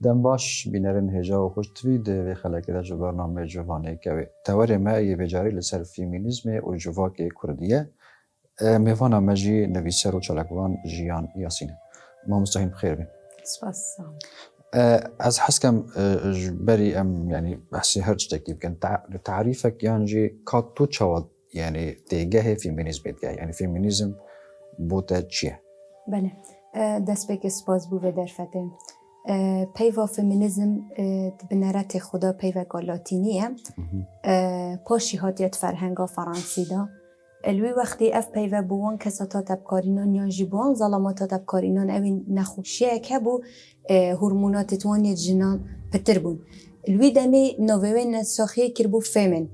دم باش بینرن هجا و خوشتوی ده خلق ده جو برنامه جوانه که تور ما ای بجاری لسر فیمینیزم و جواک کردیه میوانا مجی نویسر و چلکوان جیان یاسینه ما مستحیم خیر بین سپاس از حسكم بري ام يعني بحسي هرج تكيف كان تعريفك يعني كاتو تشواد يعني تيجاه فيمينيزم بيتجاه يعني فيمينيزم بوتا تشيه بله دست بك سپاس بو در فتن پیوا فمینیزم بنرات خدا پیوا لاتینیه پاشی هاتیت فرهنگا فرانسی دا الوی وقتی اف پیوا بوان کساتا تبکارینان یا جیبوان ظلاماتا تبکارینان اوین نخوشیه که بو هرمونات توانی جنان پتر بون الوی دمی نووین ساخیه کربو فیمن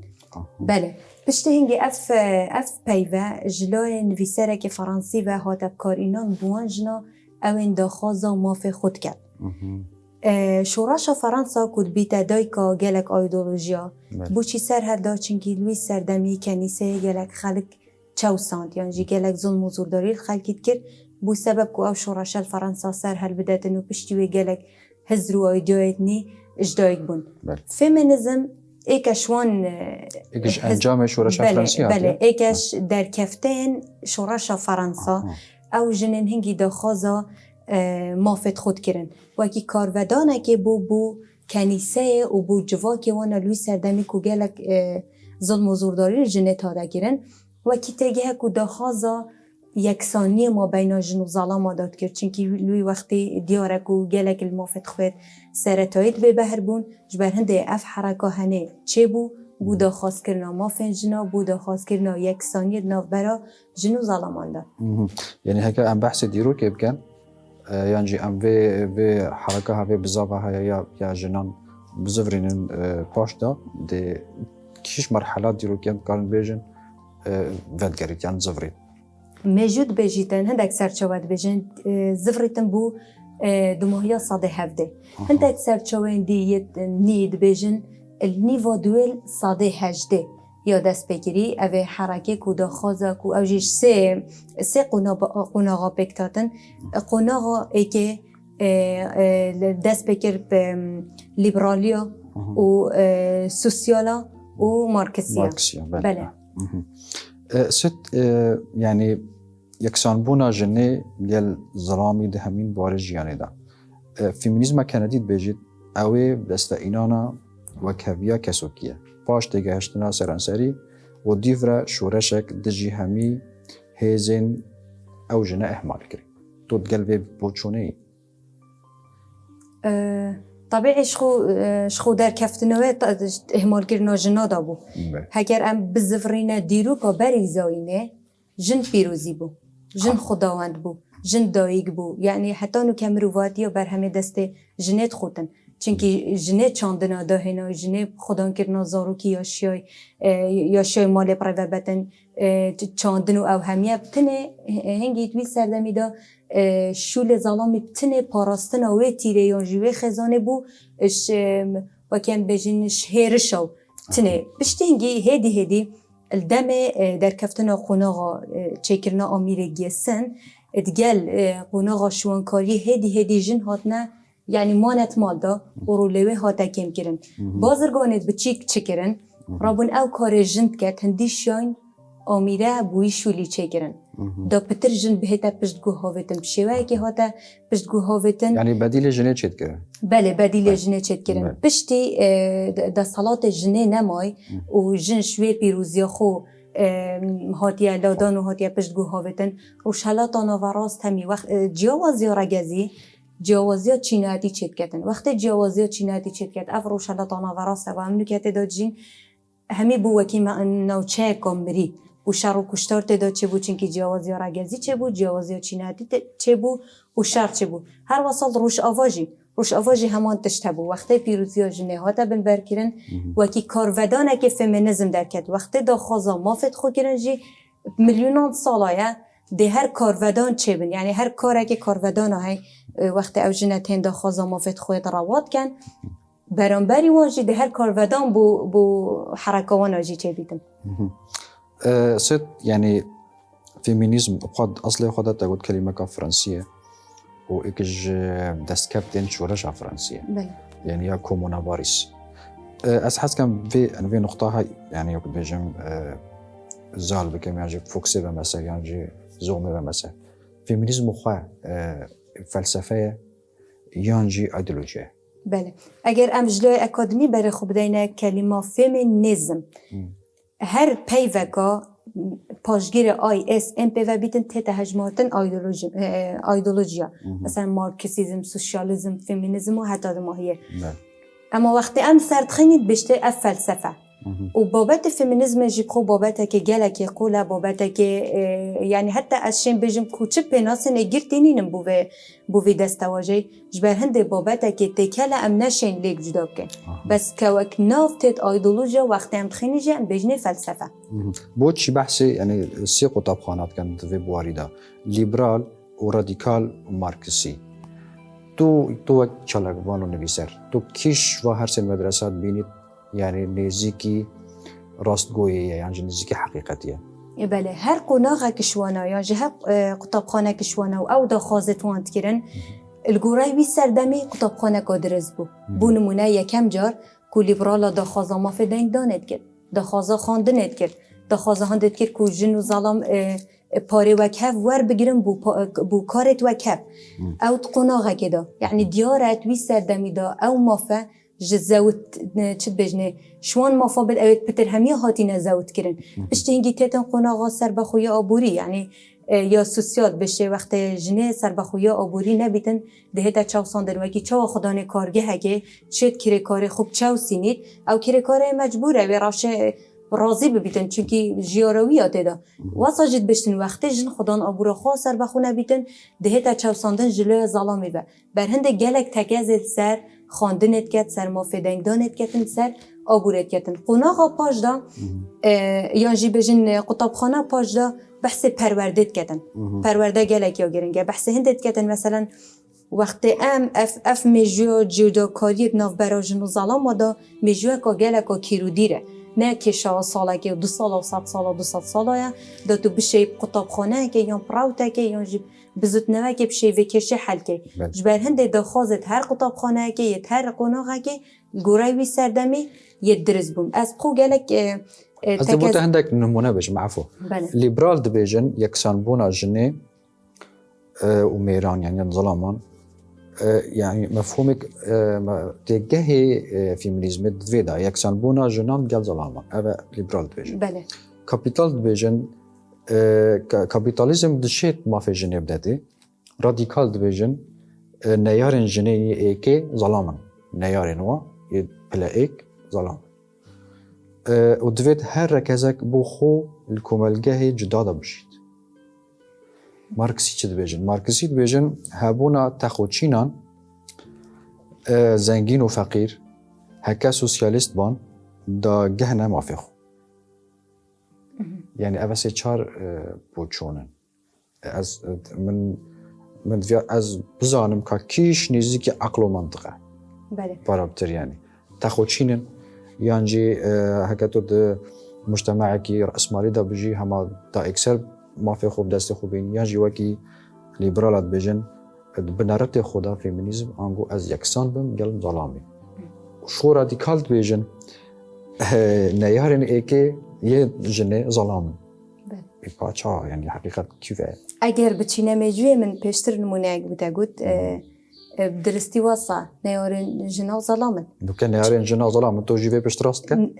بله پشته هنگی اف پیوا جلوی نویسره که فرانسی و ها تبکارینان بوان جنا اوین داخوازا ماف خود کرد شورش فرانسا کد بیتا دایکا گلک ایدئولوژیا بوچی سر هر دا چنگی لوی سردمی کنیسه گلک خلق چوساند یعنی جی گلک ظلم و زورداری خلقید کرد بو سبب که او شورش فرانسا سر هر بداتن و پشتیوی گلک هزر و ایدئویتنی اجدایک بون فمینیزم ایکشوان ایکش انجام شورش فرانسیا بله ایکش در کفتین شورش فرانسا او جنین هنگی داخوازا مافت خود کرن وکی کارودانه که بو کنیسه و بو جواکی وانا لوی سردمی که گلک ظلم و زورداری جنه تاده کرن وکی تگه که داخوازا یکسانی ما بین جن و ظلام داد کرد چونکه لوی وقتی دیاره که گلک المافت خود سرطایید به بهر بون جبر هنده اف حرکا هنه چه بو داخواست کرنا مافن جنا بو داخواست کرنا یکسانی ناف برا جن و ظلامان داد یعنی هکا ام بحث دیرو که بکن يعني ام في حركه هاي بزافها يا جنان بزفرين باشتا دي كيش مرحلات ديرو كان كارن بيجن فالجريت يعني زفرين موجود بيجيتن هندك سرچوات بيجن زفريتن بو دموهيا صادي هفده هندك سرچوين دي نيد بيجن النيفو دويل صادي هجده یا دست بگیری اوه حرکه که داخوازه که اوجیش سه قناغا بکتاتن قناغا ای که دست بگیر به لیبرالیا و سوسیالا و مارکسیا بله ست يعني يكسان بونا جنة يل ظلامي ده همين بارج يعني ده فيمينيزم كنديد بيجيت اوه دست اینانا وكهوية كسوكية باش تگهشتنا سرانسری و دیفرا شورشک دجی همی هیزن او جنه احمال کری تو دقلبه بوچونه ای؟ طبیعی شخو در کفتنوه احمال کرنا جنا دا بو هگر ام بزفرین دیرو که بری زاینه جن پیروزی بو جن خداوند بو جن دایگ بو یعنی حتی نو کمروواتی و بر همه دست جنت خوتن چونکه جنه چاندنا دهنا جنه خدان کرنا زاروکی یا شای مال پرو بتن چاندنو او همیه بتنه هنگی توی سردمی دا شول ظلامی بتنه پاراستن اوه تیره یا جوه خزانه بو وکن بجین شهرشو تنه بشتی هنگی هدی الدم در کفتنا قناغا چکرنا آمیرگی سن ادگل قناغا شوانکاری هدی جن هاتنه یعنی مانت مال دا ورولوی هاتا کم کرن بازرگانت بچیک چکرن رابون او کار جند کرد هندیش یاین آمیره بوی شولی چکرن دا پتر جند بهتا پشتگو هاویتن بشیوه که هاتا پشتگو هاویتن یعنی بدیل جنه چید کرن؟ بله بدیل جنه چید کرن پشتی دا صلات جنه نمای و جن شوی پیروزی خو هاتیه لادان و هاتیه پشتگو هاویتن روشهلاتانا و راست همی وقت جیاوازی رگزی جوازی چیناتی چیت کردن وقتی جوازی چیناتی چیت کرد افروش لطانا و راسته و همونو که تداد جین همی بو وکی نوچه کامری و شر و کشتار تداد چه بود چنکی جوازی رگزی چه بود جوازی چیناتی چه بود و شر چه بود هر وصل روش آواجی همان تشته بود وقتی پیروزی ها جنه ها تا بن برکرن وکی کارودانه که فمینیزم در کرد وقتی دا خوازا مافت خو کرن جی میلیونان سالایه ده هر کارودان چه بین یعنی هر کاری که کارودان های وقتی او جنت هنده خوازا مافت خود رواد کن برانبری واجی ده هر کارودان بو حرکوان آجی چه بیدن ست يعني فيمينيزم قد أصلي خدت تقول كلمة فرنسية و اکج دست کپتن شورش فرانسیه بله یعنی یا کومونا باریس از حس کم في نقطه های یعنی یک بجم زال بکم یعنی فوکسه به مثلا یعنی زومه به مثلا فيمينيزم خواه فلسفه یانجی ایدئولوژی بله اگر ام جلوی اکادمی برای خوب دینه کلمه فيمينيزم هر پیوکا پاشگیر آی اس ام پی و بیتن تحت هجماتن ایدئولوژیا مثلا مارکسیزم سوسیالیزم فيمينيزم و حتی دماهیه اما وقتی ام سرد خینید بشته اف فلسفه و بابت فيمينيزم جی خو بابت که گلک قوله بابت که یعنی حتی از شین بجم کوچه پناسن گرتینینم بوی دستواجه جبر هنده بابت که تکل ام نشین لیک جدا کن بس که وک نافتت ایدئولوژیا وقتی ام تخینی جا ام بجنه فلسفه بود چی بحثی یعنی سی قطب خانات کند في بواریدا لیبرال و رادیکال و مارکسی تو چالکوانو نویسر تو کیش و هر سن مدرسات بینید یعنی نزدیکی راستگوییه یعنی نزدیکی حقیقتیه بله هر قناغه کشوانا یا هر قطبخانه کشوانا و او دا خازت وانت کرن الگورای بی سردمی قطبخانه کادرز بو نمونه یکم جار که لیبرالا دا خازا ما فدنگ داند کرد دا خازا خاندنت کرد دا خازا هندت کرد که جن و ظلام پاره وکف ور بگیرن بو کارت وکف او قناغه که دا یعنی دیارت بی سردمی دا او مافه جزاوت چت بجنه شوان مافا بد اوید پتر همی هاتی نزاوت کرن اشتی هنگی تیتن قناغا سر بخوی آبوری یعنی یا سوسیال بشه وقت جنه سر بخوی آبوری نبیتن دهتا چاو ساندن وکی چاو خدانه کارگه هگه چت کره کار خوب چاو سینید او کره کار مجبوره و راشه راضی ببیتن چونکی جیارویات دا واسا جد بشتن وقت جن خدان آبورا خواه سر بخو نبیتن دهتا چاو ساندن جلو ظلامی با برهنده گلک تکازل سر خواندنت کت سر مافدنگدانت کتن سر آبورت کتن قناغا پاش دا یانجی بجن قطبخانه پاش دا بحث پروردت کتن پرورده گلک یا گرنگه بحث هندت کتن مثلا وقت ام اف میجو جودا کاریت ناف براجن و ظلام دا میجوه که گلک کیرو دیره نه که 6 ساله که 2 ساله و 100 ساله 200 ساله دا تو بشه قطبخانه که یا پراوته که یا بزود نوه که بشه وکشه حل که جبر هنده دخوازت هر قطبخانه که یه هر قناغه که گوره وی سردمی یه درز بوم از بخو گلک از دبوت هندک نمونه بشم عفو لیبرال دبیجن یکسان بونا جنه و میران یعنی ظلامان يعني مفهومك تجاهي فيمينيزم دويدا يكسان بونا جنان قال ظلاما هذا ليبرال ديفيجن بله كابيتال ديفيجن كابيتاليزم دشيت ما في جنيه بداتي راديكال ديفيجن نيارن جنيه ايكي ظلاما نيارن وا بلايك ظلام ودفيد هر ركزك بوخو الكومالجاهي جدادا بشيت مارکسی چه دبیجن؟ مارکسی دبیجن هبونا تخوچینان زنگین و فقیر هکا سوسیالیست بان دا گهنه مافیخو یعنی اوسه چار بوچونن از بزانم که کیش نزدیک عقل و منطقه بله برابطر یعنی تخوچینن یعنی هکا تو ده مجتمعی که رأسمالی دا بجی همه دا اکثر ما في خوب دست خوبين يا جواكي ليبرالات بيجن بنارت خدا فيمينيزم انغو از يكسان بم قال ظلامي شو راديكال بيجن نيارن ايكي يه جنه ظلام بيباچا يعني حقيقه كيف اگر بچینه مجوی من پیشتر نمونه بوده گفت درستی واسه نيارن جنا ظلامن لو كان نيارن جنا ظلام تو جيبي بيشتراست كان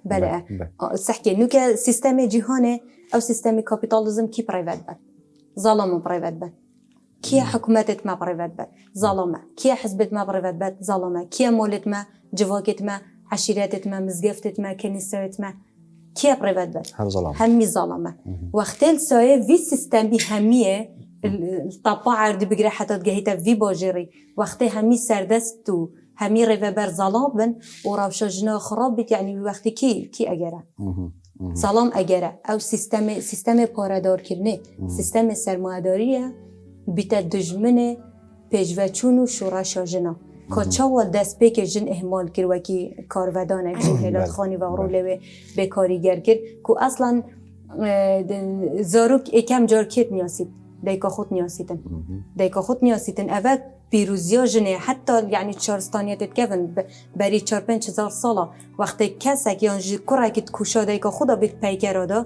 بله صحكي انه كسيستم جهاني او سيستم كابيتاليزم كي برايفات بات ظلم برايفات بات كي حكومات ما برايفات بات ظلمه كي حزبت ما برايفات بات ظلمه كي مولت ما جواكت ما عشيرات ما مزقفت ما كنيسات ما كي برايفات بات همي ظلمه واختل ساي في سيستم هميه الطباعه دي بقرا حتى تجهيتا في باجري وقت همي سردستو همي ريفبر ظلام بن وراوشا جنا خرابت يعني وقت كي اجره ظلام اجره او سيستم پارادار کرنه سيستم سرمایه‌داریه بیت دجمنه پیشوچون و شوراشا جنا کاچاو دست به که جن اهمال کرد و کی کارودان جن هلال خانی و رولوه به کاریگر کرد که اصلا زاروک یکم جار کرد نیاسید دایکا خود نیاسیتن دایکا خود نیاسیتن اول پیروزیا جنه حتی یعنی چارستانیت کردن بری 4-5 ساله وقتی کسی که آنجی کره که کوشا دایکا خدا بیت پیکرادا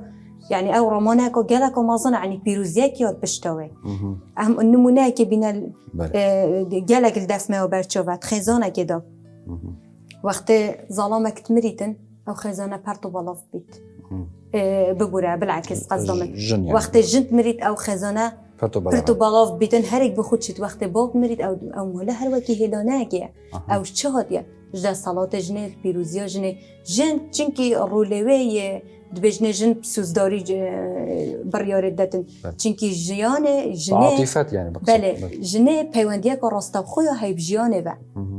یعنی او رمانه که گله که مازن یعنی پیروزیه که یاد بشتوه هم نمونه که بین گله که دفمه و برچوبت خزانه که دا وقتی ظلامه کت مریتن او خزانه پرتو بالاف بیت ببوره بالعکس قصدمه وقتی جنت مرید او خزانه پرتو بالاف بیتن هر یک بخود شد وقتی باب مرید او موله هر وکی هلانه گیه او چه هادیه جدا صلات جنه پیروزیا جنه جن چنکی رولوه دبجنه جن سوزداری بریاره دادن چنکی جنه عاطفت یعنی بله جنه پیوندیه که راستا خویا هیب جیانه و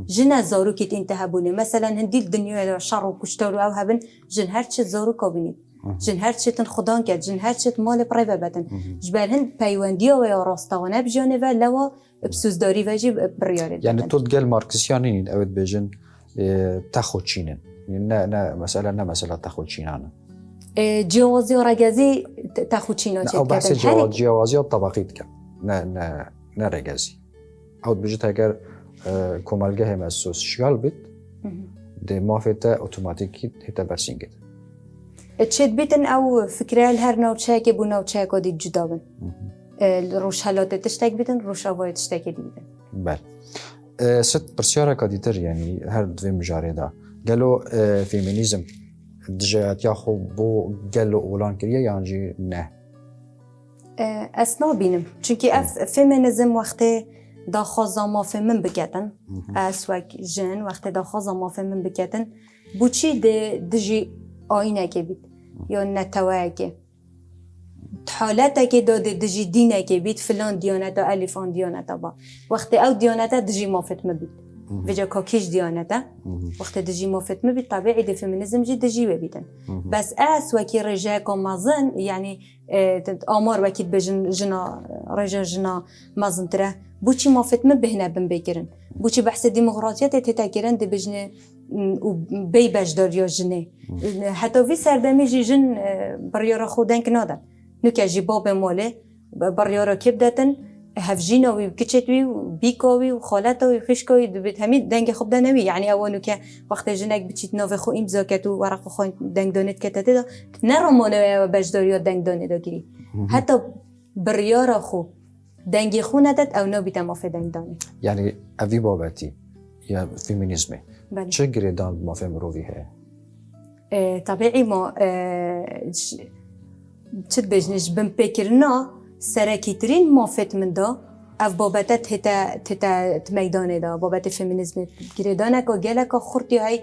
جنه زارو کت انتهابونه مثلا هندی دنیا شر و کشتار و او هبن جن هر چه زارو کابینید جن هر چه تن خدان کرد جن هر چه مال پرایو بدن جبر هند پیوندیه و یا راستاونه بجیانه و لوا بسوزداری وجی بریاره يعني تود قال ماركسيانين أود بيجن تاخوتشينن نه مثلا نه مثلا تاخوتشينانا جوازی و رگزی تاخوتشينا او بحث جوازی طبقی که نه رگزی أود بيجت اگر کومالگه هم سوسیال بید ده مافتا اوتوماتیکی هتا برسینگید تشد بیتن او فکره هر نوچه که بو نوچه که دید جدا بن روش حالات تشتک بیتن روش آوای تشتک دیدن بله ست برسیاره که دیتر یعنی هر دوی مجاره دا گلو فیمینیزم دجایت یا خوب بو گلو اولان کریه یعنی نه اسنا بینم چونکه فیمینیزم وقتی داخوازا ما فیمن بگتن اسوک جن وقتی داخوازا ما فیمن بگتن بو چی دجی آینه که بید یا نتوه که حالت که داده دجی دینه که بید فلان دیانتا الفان دیانتا با وقتی او دیانتا دجی مافت مبید وجا کاکیش دیانتا وقتی دجی مافت مبید طبیعی ده فمینیزم جی دجی ببیدن بس اس وکی رجا کامازن یعنی آمار وکی بجن جنا رجا جنا مازن تره بوچی مافت مبهنه بن بگیرن بوچی بحث ديمقراطية تتاكرن دي بجنة وبي بجدار يا جنة حتى في سردمي جي جن بريارة خودن كنادا نوكا جي باب ماله بريارة كبدتن هفجينا وكتشتوي وبيكاوي وخالاتوي وخشكاوي دبت همي دنگ خوب دنوي يعني اولو که وقت جنك بتشيت ناف خو امضا كتو ورق خو دنگ دانت كتته دا نرمانه بجداريا دنگ دانه دا گيري حتى بريارة خو دنگی خونه داد او نو بیتم آفه دنگ دانه یعنی اوی بابتی یا فیمینیزمه بله. چه گریدان مافه مروی هست؟ طبیعی ما چه بجنش بم پیکرنا سرکی ترین مافت من دا او بابتت هتا تمیدانه دا بابت فیمینیزم گریدانه که گله که خورتی های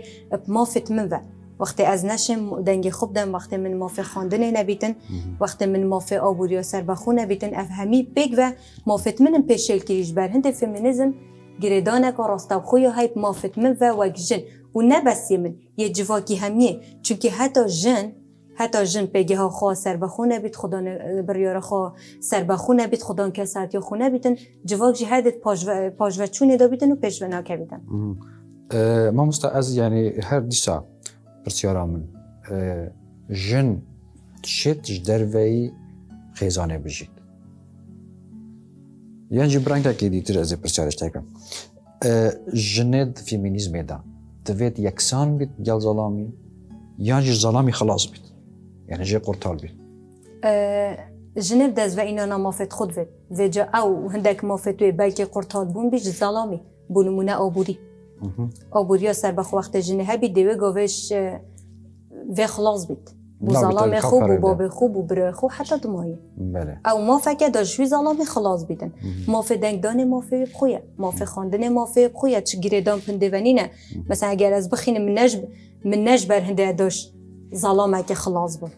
مافت من و وقتی از نشم دنگ خوب دم وقتی من مافه خواندنه نبیتن وقتی من مافه آبوری و سربخو نبیتن افهمی بگ و مافت منم پیشل کریش بر هند فمینیزم گریدانه که راستو خوی های مافت من و جن و نبسی من یه جواکی همیه چونکه حتی جن پیگه ها خواه سربخو نبیت خدا بریاره خواه سربخو نبیت خدا کسات یا خو نبیتن جواک جهادت پاجوه چونه دا بیتن و پیشوه ناکه بیتن ما مستعز یعنی هر دیسا پرسیارا من جن شد دروی خیزانه بجید یعنی جبران که دیتر از پرسیارش تکم جند فیمینیزم دا دوید یکسان بید گل ظلامی یعنی ظلامی خلاص بید یعنی جه قرطال بید جنب دز و اینا نمافت خود بید و جا او هندک مافت وی بلکه قرطال بون بیش ظلامی بونمونه آبوری آبوریا سر بخ وقت جنه هبی دیوه گوش و خلاص بید بو ظلام خوب و باب خوب و برای خوب حتی دمایی او ما فکر داشوی ظلام خلاص بیدن مافه دنگدان مافه بخویه مافه خواندن مافه بخویه چه گیردان پندوانی نه مثلا اگر از بخینه من نجبر هنده داشت ظلامه که خلاص بود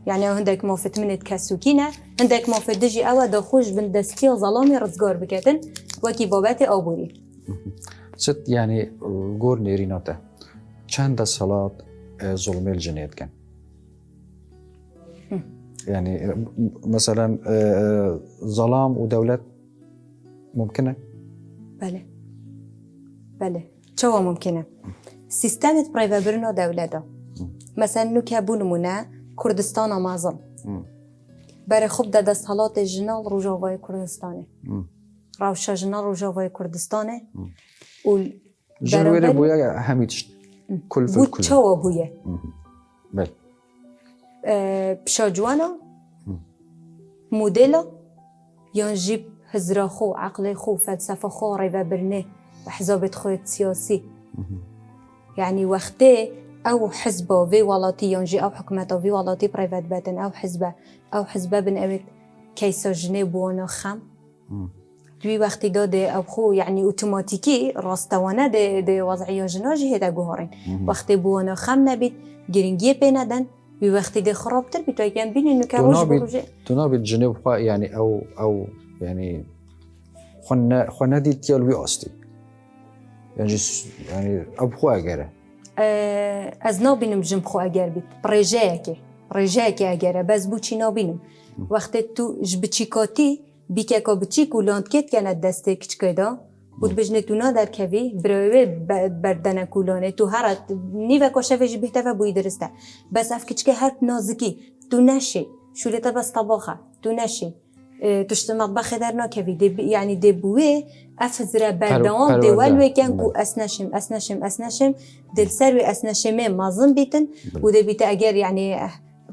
یعنی هندک مافت منت کسوکی نه هندک مافت دجی او دا خوش بن دستی ظلامی رزگار بکتن وکی بابت آبوری ست يعني جور نيريناته چند صلاة ظلم الجنيت كان يعني مثلا ظلام ودولة ممكنة بله چوا ممکنه سیستمت پرایوه برنا دولة دا مثلا نو که بونمونه کردستان آمازن برای خوب در دستالات جنال روژاوای کردستانه روشا جنال روژاوای کردستانه و جنویره بویا همیتش کل فل بود کل چوا بویه بله پشاجوانا مدلا یان جیب هزرا خو عقل خو فلسفه خو ریو برنه وحزابت خویت سیاسی يعني وقته او حزبه في ولاتي ينجي او حكومته في ولاتي برايفات باتن او حزبه بن اويت كيسا جنيب وانا خم دوی وقتی داده او خو یعنی اتوماتیکی راستوانه ده وضعیه جناجی هده گوهارین وقتی بوانا خم نبید گرینگی پی ندن وی وقتی ده خرابتر بید و یکن بینی نکه روش بروجه تنابید جنوب خواه يعني او يعني خونه دید تیالوی آستی يعني اب خواه اگره از نابینم جم خو اگر بید پریجه که اگره بس بو چی نابینم وقتی تو جبچیکاتی بیکاکا بچیک و لاندکت کنه دسته کچکه دا بود بجنه تو نا در کوی بروی بردن کولانه تو هر نیوه کاشوه بهته و بوی درسته بس اف کچکه هر نازکی تو نشه شولتا بس طباخه تو نشه توشت مطبخ در ناکوی یعنی ده بوی اف زره بردوام ده ولوی کن کو اسنشم دل سر و اسنشمه مازن بیتن و ده بیت اگر یعنی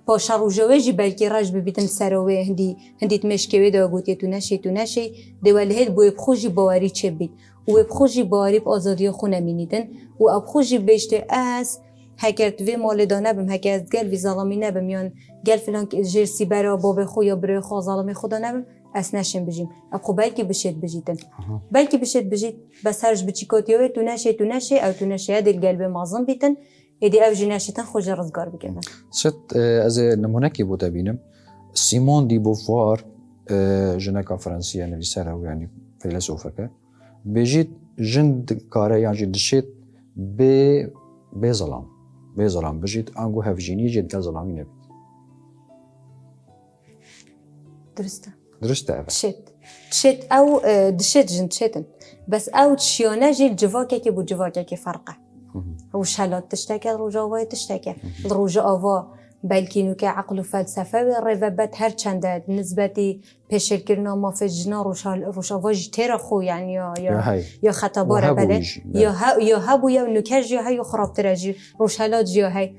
پاشا روجوجی بلکه راج ببیتن سروه هندی تمشکوی دا گوتی تو نشی دوالهید بوی بخوجی باوری چه بید و بخوجی باوری با آزادی خونه مینیدن و بخوجی بهشته از هکرت وی مال دانه بم هکرت گل وی ظالمی نبم یان گل فلان جرسی برا باب خو یا برای خو ظالمی خدا نبم اس نشم بجیم ابخو بلکه بشید بجیتن بلکه بشید بجید بس هرج بچیکاتیوی تو نشی او تو نشی دل قلب مازن بیتن ایدی او جناشتن خوش رزگار بکردن. ست از نمونه کی بوده بینم سیمون دی بوفوار جنکا فرانسیه نویسره و یعنی فیلسوفه که بجید جند کاره یعنی دشید به ظلام بجید آنگو هفجینی جد که ظلامی نبید. درسته تشت او دشید جند شتن بس او تشیانه جیل جواکه که بو جواکه که فرقه روش هلات تشتكي روجاوای تشتكي روجا آوا بلکه نو که عقل و فلسفه و روابط هر چنده نسبتی پیشل کرنا ما فجنا روش آواج تیرا خو یعنی یا خطاباره بله یا هبو یا نکج یا هی خراب ترجی روش هلات یا هی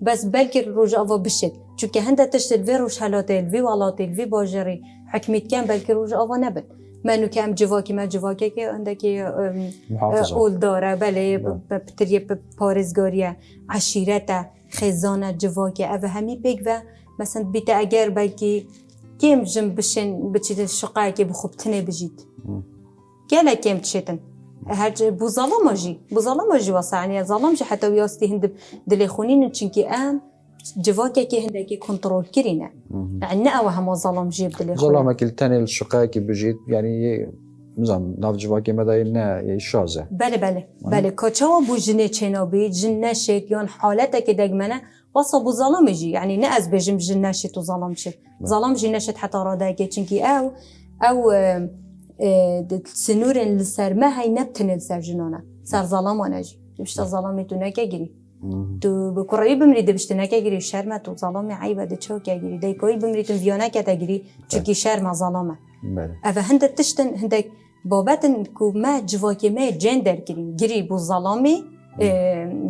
بس بلکه روجا آوا بشد چون که هنده تشتل وی روش هلات الوی ولات الوی باجری حکمیت کن بلکه روجا آوا نبود منو که هم جواکی که اندکی اول داره بله بطریه پارزگاریه عشیرته خزانه جواکی او همی بگ و مثلا بیت اگر بلکه کم جم بشن بچید شقایی که بخوب تنه بجید گله کم تشتن هر بو ظلام جی واسه یعنی ظلام جی حتی ویاستی هند دل خونین چونکی ام جواکی که هندکی کنترل کرینه يعني أو هم ظلام جيب دليل ظلام أكل تاني الشقاء كي بجيت يعني نظام ناف جواكي ماذا ينا يشازه بله كاتشوا بوجنة چنابي جنة شيت يان حالته كده جمنا وصبوا ظلام جي يعني نأز بجم جنة شيت وظلام شيت ظلام جنة شيت حتى رادا كي أو سنور السر ما هي نبتن السر جنانا سر ظلام أنا جي مش ظلامي توناك جري تو بقرایی بمرید بشتنه که گیری شرم تو ظلام عیبه ده چه که گیری دیگه بمرید ویانه که تگیری چونکی شرم ظلامه. اول هنده تشتن هنده بابتن کو ما جواکی ما جندر گیری بو ظلامی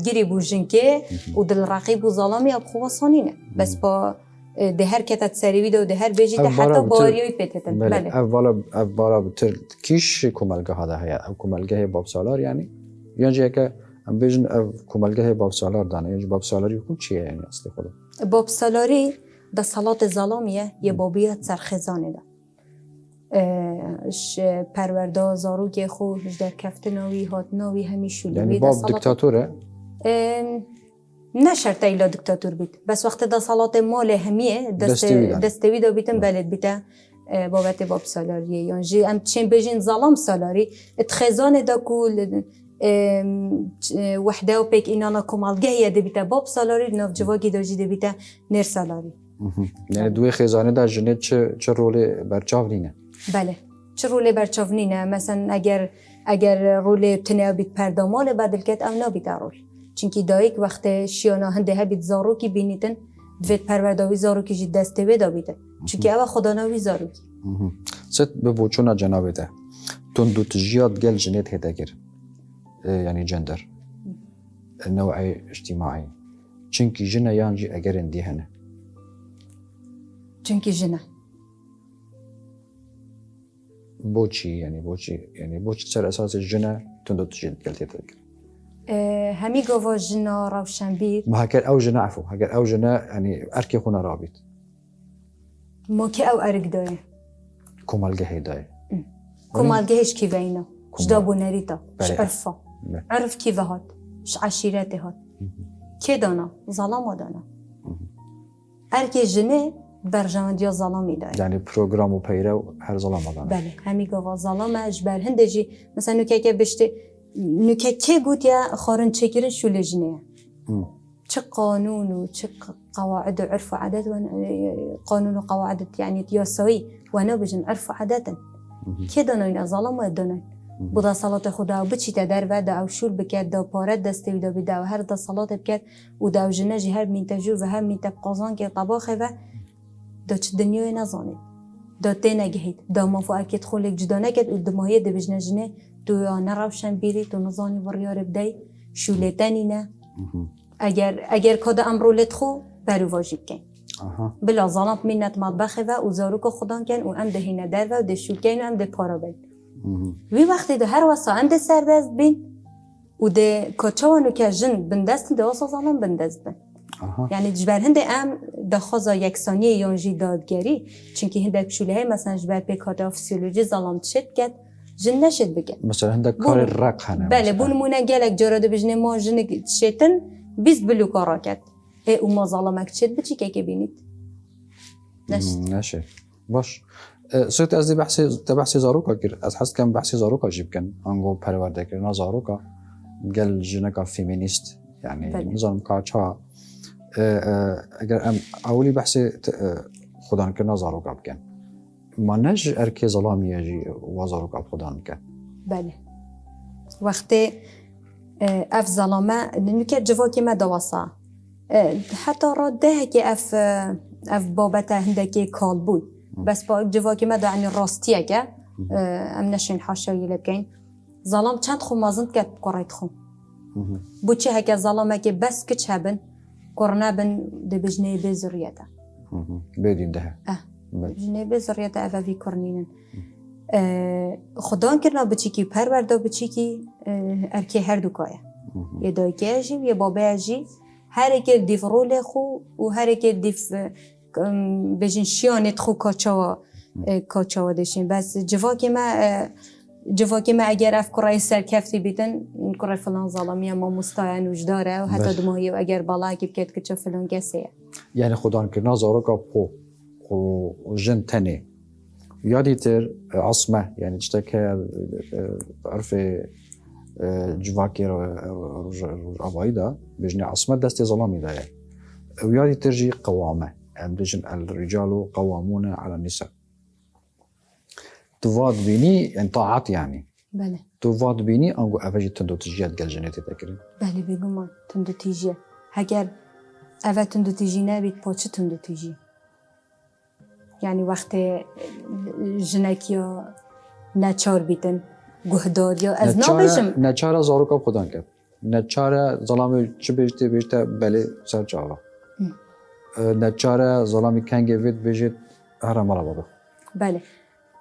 گیری بو جنکه و دل رقیب بو ظلامی اب خواسانینه بس با ده هر کتت سریوی ده و ده هر بیجی ده حتی باریوی پیتتن. بله. اولا بتر کیش کمالگه هذا هیا او کمالگه باب سالار یعنی جایی که ام بیشن کمالگه باب سالار دانه یعنی باب سالاری کن چیه یعنی اصلی خدا باب سالاری ده صلات ظلامیه یه بابیت سرخزانه ده پرورده زاروک خو در کفت ناوی هات ناوی همیشون یعنی باب دیکتاتوره نه شرط ایلا دیکتاتور بید بس وقت ده صلات مال همیه دستوی دا بیتن بلد بیتن بابت باب سالاریه یعنی ام چین بیشن ظلام سالاری اتخزانه ده کل وحده و پیک اینانا کمالگه یه دبیته باب سالاری ناف جواگی داجی دبیته نر سالاری یعنی دوی خزانه در جنت چه رولی برچاو نینه؟ بله چه رولی برچاو نینه مثلا اگر رولی تنه بیت پردامال بدل کت او نبیت رول چونکی دایک وقت شیانا هنده ها بیت زارو کی بینیتن وید پرورداوی زاروکی جی دسته وی دابیده چونکه او خدا نوی زاروکی ست ببوچونا جنابه ده تندو تجيات قل جنيت هيداكر يعني جندر نوعي اجتماعي چنكي جنا يانجي اگرن دي هنه چونکه جنه بوچي سر اساس الجنة تندو تجيات قل هيداكر همی گوا جنا روشن بیر ما هكر او جنا عفو هكر او جنا يعني اركي خونا رابط ما که او ارگ داره كومالجه هيداي کمالگه هش کی وینا جدا بو نریتا ش بله. عرفا بله. عرف کی وهات ش عشیرت هات کی دانا ظلام دانا ارکی جنه برجام دیا ظلامی داره يعني بروجرام وبيرو هر ظلام هذا بله همی گوا ظلام اجبر هندجی مثلا نکه بشته نکه کی گوت یا خارن چکرن شو جنه چه قانون و چه قواعد و عرف و عادات قانون و قواعد يعني ياسوي وانا بجن عرف و عادات كده نوين ظلام دونن بودا صلاة خدا و بچی در و دا او شول بکرد دا پارت دسته و دا بدا و هر دا صلاة بکرد و دا و جنجی هر من تجور و هر من تبقازان که طباخه و دا چه دنیای نزانید دا تی نگهید دا مفاعل که تخولک جدا نکد و دمایه دا بجنه جنه تو یا نروشن بیری تو نزانی وریار بدای شولتنی نه اگر کد امرو لتخو برو واجب کن بلا ظلام منت مطبخه و زاروک خدا کن و ام دهینه در و دشول کن و ام ده پارا بین وی وقتی ده هر واسه ام ده سردست بین و ده کچوانو که جن بندست ده واسه ظلام بندست بین یعنی جبر هنده ام ده خوزا یک ثانیه یانجی دادگری چونکه هنده کشوله های مثلا جبر پیکاتا فسیولوژی ظلام تشد کد جن نشد بکن مثلا هنده کار رق هنه بله بونمونه گلک جاراده بجنه ما جن تشتن بیز بلو کارا کد و ما ظلامک تشد بچی که بینید نشد باش صرت از بحث زاروکا کر از حس کم بحث زاروکا جیب کن انگو پرورده کرنا زاروکا گل جنکا فیمینیست يعني نظام كاتشا اگر ام اولی بحث خدا کرنا زاروکا بکن ما نج ارکی ظلامی یجی و زاروکا خدا کن بله وقتی اف ظلامه نکه جواکی ما دواسا حتی راده که اف بابته هندکی کال بود بس با جواکی ما دعني راستیه که ام نشین حاشایی لبکن ظلام چند خو مازند که قرایت خو بوچه هکه ظلامه که بس که چبن قرنه بن ده بجنه بزریته بدین ده بجنه بزریته اوی کرنینن خدا کرنا بچی کی پرورده بچی کی ارکی هر دو کایه یه دایکی اجی یه بابه اجی هر اکی دیف رول خو و هر اکی دیف بجن شیانت خو کاچاوا دشین بس جواکی ما اگر اف کرای سرکفتی بیتن کرای فلان ظالمی ما مستعان وجداره و حتی دماغی و اگر بالا اکی بکت که چه فلان گسیه یعنی خدا کرنا زاروکا خو جن تنه یادی تر عصمه یعنی چطور که عرف جواکی رو آبایی دا بجنه عصمه دست ظلامی داره و یادی تر جی قوامه بجن الرجال قوامون على النساء تواد بینی يعني طاعت يعني بله تواد بینی انگو افجی تندو تجیت گل جنتی تکرین بله بگو ما تندو تیجیه اگر اوه تندو تیجی نبید پاچه تندو تیجی يعني وقت جنكيا نچار بیتن گهداریا از نابشم نچار زاروکا خودان کرد نچار ظلامی چه بیشته بله سر جاوا نچار ظلامی کنگ وید بیشت هر مرا بابا بله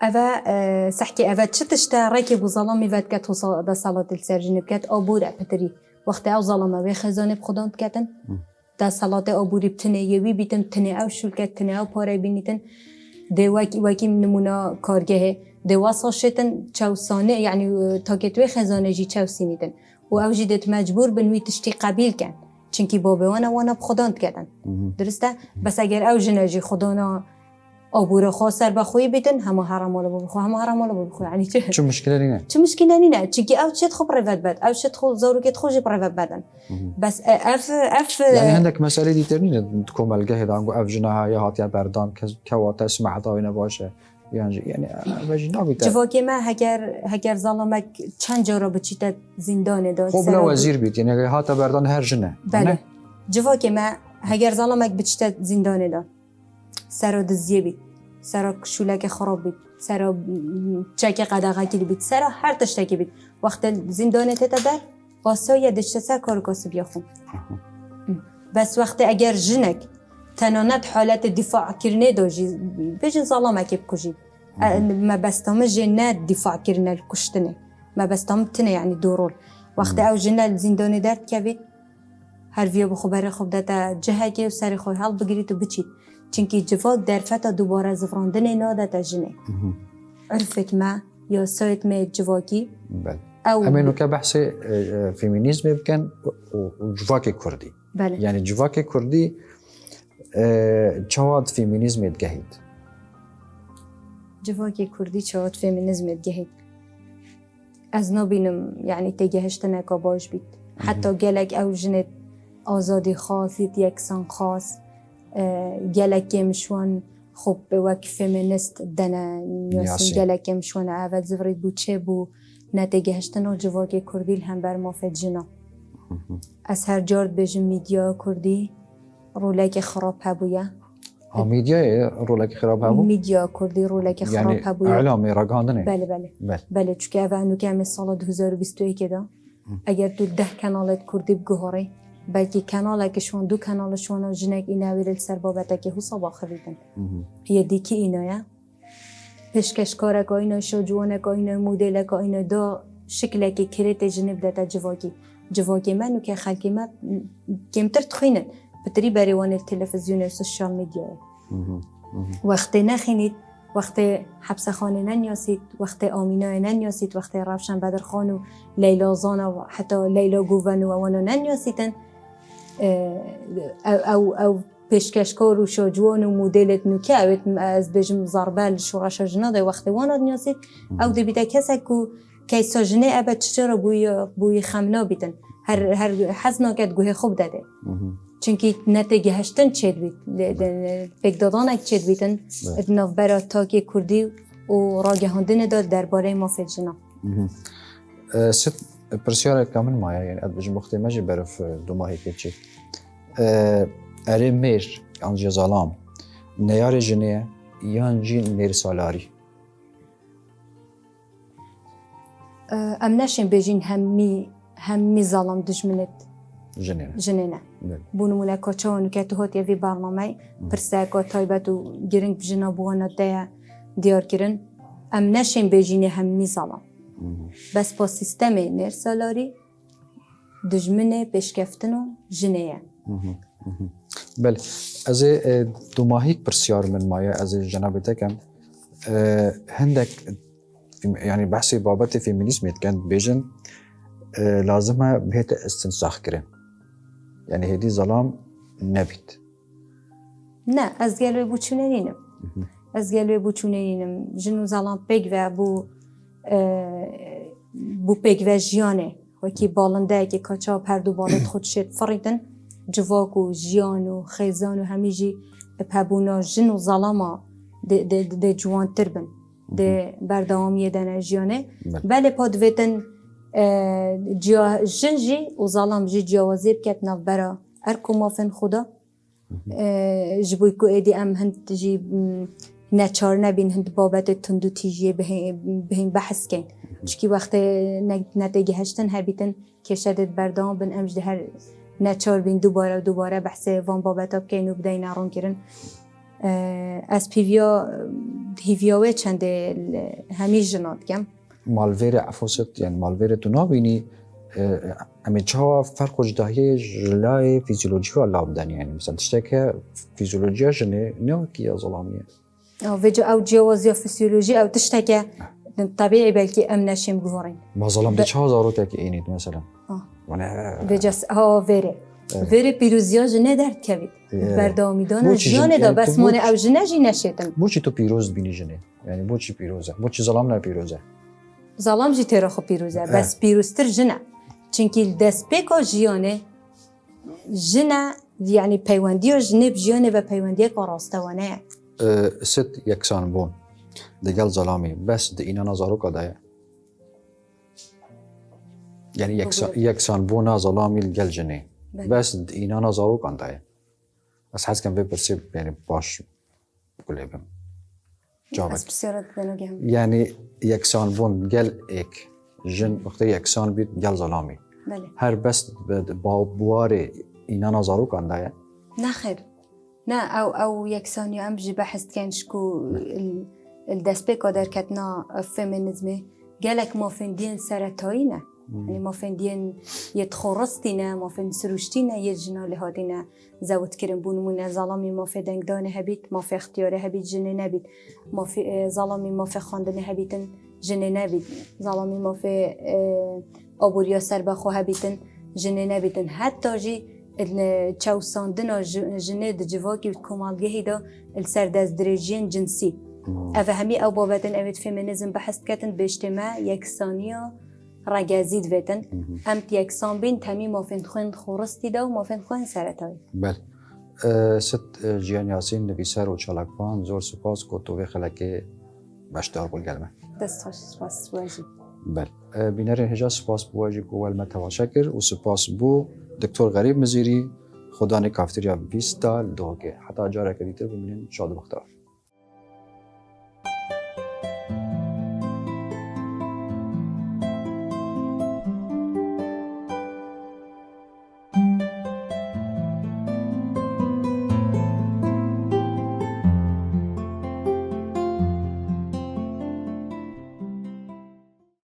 اوه سحكي اوه چه تشتا رکی بو ظلامی ود کت دا صلاة السرجن بکت آبور اپتری وقت او ظلامه وی خزانه بخودان بکتن دا صلاة آبوری بتنه یوی بیتن تنه او شول کت تنه او پاره بینیتن ده وکی نمونه کارگه ده واسه شتن چوسانه يعني تاکتوی خزانه جی چوسینیدن و او جیدت مجبور بنوی تشتی قبیل کن چنکی بابه وانا بخداند کردن درسته؟ بس اگر او جنجی خدانا آبور خاصر بخوی بیتن همه حرام والا بخو همه حرام والا بخو يعني چه مشکلی نه چه مشکلی نه چنکی او چت خوب روت بد او چت خوب زاروکت خوشی روت بدن بس اف يعني عندك مسألة دي ترنين تكون الجهد عنقو اف جناها يا هاتيا بردان كوا تسمع طاوينه باشه يعني بجنا بيت جواكي ما هگر ظلمك چند جا را بچیت زندان داد خب لا وزير بيت يعني هاتا بردان هر جنه بله جواكي ما هەگەر زەڵامێک بچتە زیندانێدا سەرۆ دزیە بیت سەرۆ کشولەکە خڕۆ بیت سەرۆ چەکە قەدەغەکی بیت سەرۆ هەر تشتێکی بیت وەختە زیندانێت هێتە دەر ئاسۆیە دەچتە سەر کار و کاسبیە خۆ بەس وەختە ئەگەر ژنێک تەنانەت حالەتە دیفاعکردنێ دۆژی بێژی زەڵامێکی بکوژیت مەبەستەمە ژێ نە دیفاعکردنە کوشتنێ مەبەستەم تنە یعنی دووڕۆڵ وەختە ئەو ژنە زیندانێ دەردکەوێت هەرویە بخۆ بەرە خۆ بدەتە جەهەکێ و سەری خۆی هەڵ بگریت و بچیت چونکی جڤاک دەرفەتە دووبارە زڤڕاندنێ نادەتە ژنێ عرفێکمە یا سایتمێ جڤاکی ئەمێن وکە بەحسێ فێمینیزمێ بکەن و جڤاکێ کوردی یعنی جڤاکێ کوردی چاوات فێمینیزمێت گەهیت جڤاکی کوردی چاوات فێمینیزمێت گەهیت ئەز نابینم یعنی تێگەهشتنێکا باش بیت حتی گەلێک ئەو ژنێت ئازادی خاصیت یەکسان خاص گەلێکێ مشوان خۆ وەک فێمینیست دەنە گەلێکێ مشوانە ئەڤەت زڤڕیت بوو چێ بوو نەتێگەهشتنەوە جڤاکی کوردی هەمبەر مافێت ژنە ئەس هەر جار بێژم میدیا کوردی ڕۆلێکی خراپ هەبوویە میدیای ڕۆلێکی خراپ هەبوو میدیا کوردی ڕۆلێکی خراپ هەبووە ئەعلامی ڕاگەاندنێ بەلێ چکە ئەڤانوکە ئەمێ ساڵە 2021دا ئەگەر تو 10 کەناڵێت کوردی بگۆڕی بەلکی کەناڵێکیشوان دوو کەناڵشوانە ژنێک ئیناویرت سەر بابەتێکی هوسا باخەویتن یەدیکی ئینایە پێشکەشکارێکە ئینە شۆجوانێکە ئینە مودێلەکە ئینەدا شکلێکی کرێتێ ژنێ بدەتە جڤاکی من وکە خەلکیمە کێمتر تخوینن پتری بەرێوانێت تەلەڤیزیۆنە سوشیال میدیایە وەختێ نەخینیت وەختێ حەبسەخانێ نەنیاسیت وەختێ ئامینایە نەنیاسیت وەختێ ڕەوشەن بەدرخان و لەیلازانە و حتا لەیلا گوڤەن و ئەوانە نەنیاسیتن ئەو پێشکەشکار و شۆجوان و مودێلێت نوکە ئەوێت ئەس بێژم زاربەل شوڕەشە ژنەدە وەختێ وانە نیاسیت ئەو دەبیتە کەسێک و کەیسا ژنێ ئەبەت چرە بووی خەمنا بیتن هەر حەز ناکەت گوهێ خوب دەدێ چونکی نەتێگەهشتن چێت بیت پێکدادانێک چێت بیتن ناوبەرە تاکی کوردی و ڕاگەهاندنێدا دەربارەی مافێت ژنە ست پرسیارێکا من مایە یعنی ئەدبژم وەختێ مەژی بەرەف دوماهێکێ چی ئەرێ مێر یانجیە زەڵام نەیارێ ژنەیە یان جی نێری سالاری ئەم نەشێن بێژین هەممی زەڵام دژمنێت ژنێنە بوو نمونە کۆچەوە کە تو هۆتیەوی بارنامەی پرسەکە تایبەت و گرنگ بژنە بووەنە دەیە دیارکردن ئەم نەشێن بێژینێ هەممی زەڵام بەس بۆ سیستەمێ نێرسالاری دژمنێ پێشکەفتن و ژنەیە بەل ئەزێ دوماهیک پرسیار من مایە ئەزێ جەنابەتەکەم هەندێک یعنی بەحسی بابەتی فێمینیزمێتکەن بێژن لازمە بهێتە ئەستنساخکردن یعنی هێدی زەڵام نەبیت نه ئەس گەلێ بچوونێنینم ئەس گەلێ بچوونێنینم ژن و زەڵام پێکڤە بوو پێکڤە ژیانێ وەکی باڵندەیەکی کاچاو هەردوو باڵێت خودشێت فڕیتن جڤاک و ژیان و خێزان و هەمیژی پەبوونا ژن و زەڵامە دێ جوانتر بن دێ بەردەوامیە دەنە ژیانێ بەلێ پا دەوێتن ژن jî û zalam jî ciyawazê biket navbera her komafên xwe ji bo ku êdî em hind jî neçar nebîn hind babetê tund û tîjiyê bihên behskeyn çikî wextê netêgehiştin hebîtin kêşedê berdewam bin em ji her neçar bîn dubare behsê van babeta bikeyn û bideyî neronkirin ez pîviya hîviya wê çendê hemî jina dikem malvêrê efosat yani malvêrê tu nabînî em ê çawa ferq û cudahiyê ji layê fîzyolojiya lav bidin yani mesela tişteke fîzyolojiya jinê ne wekî ya zelamî ye vê ew ciyawaziya fîzyolojî ew tişteke tabiî belkî em neşêm biguherîn ma zelam de çawa zarotekî ênît mesela vêrê pîroziya ji ne derdkevît berdewamîdana jiyanê da bes mane ew ji ne jî neşêtin boçî tu pîroz dibînî jinê yani boçî pîroz e boçî zelam ne pîroz e Zalam jî têra xwe pîroz e bes pîroztir jin e çunkî destpêka jiyanê jin e yani peywendiya jinê bi jiyanê ve peywendiyeka rastewane ye sit yeksanbûn digel zelamî bes di înana zaroka de ye yani yeksanbûna zelamî li gel jinê bes di înana zarokan de ye بس حس كان في برسي يعني باش بقول بهم جوابك از بسیارت بنگم يعني يكسان بون قال إيك جن وقتی يكسان بيت قال ظلامي بله هر بس بواري إنا نظرو كان دايا نه خیر نه او یکسانی هم جی بحث کنش کو الدست به قدر کتنا فمینیزمه گلک مافندین سرطایی نه یعنی مافندین یه تخورستی نه مافند سروشتی نه یه جنالی هاتی نه زود کرن بونمون ظلامی مافه دنگدانه هبید مافه اختیاره هبید جنه نبید ظلامی مافه خواندنه هبیدن جنه نبید ظلامی مافه آبوریا سر بخو هبیدن جنه نبیدن حتی جی التشاوساندنا جنه د جواکی کمالگهی دا السرداز درجین جنسی اوه همی او بابتن اوید فمینیزم بحث کتن به اجتماع یکسانیا رگازید ویتن امت یکسان بین تمی مافند خوند خورستی دا و مافند خوند سرطایی بل ست جیان یاسین نویسر و چالاکبان زور سپاس کو تو خلک باشدار بول گلمه دست خوش سپاس بواجی بل بینر هجا سپاس بواجی کو ول متواشکر و سپاس بو دکتر غریب مزیری خدا نه کافتریا 20 تا دوگه حتی جاره که دیتر ببینین شاد بختار